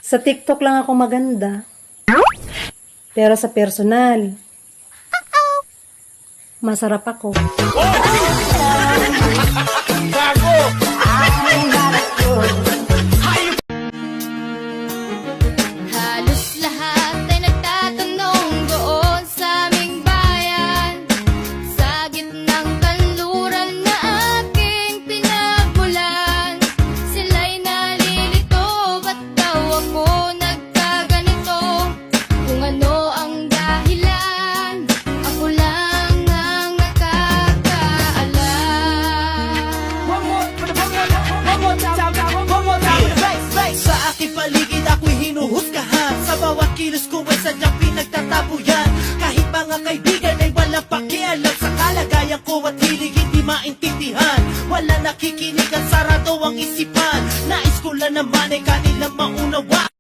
Sa TikTok lang ako maganda. Pero sa personal, masarap ako. Halos lahat ay nagtatanong doon sa aming bayan, sa gitnang kanluran na aking pinagmulan. Sila'y nalilito, ba't daw ako nagkaganito? Kung ano ang dahilan, ako lang ang nakakaalam. Sa aking paligid ako'y hinuhusgahan, sa bawat kilos ko ay sadyang pinagtatabuyan. Kahit mga kaibigan ay walang pakialam sa kalagayan ko at hilig hindi maintindihan. Wala nakikinig at sarado ang isipan. Nais ko lang naman ay kanilang maunawaan.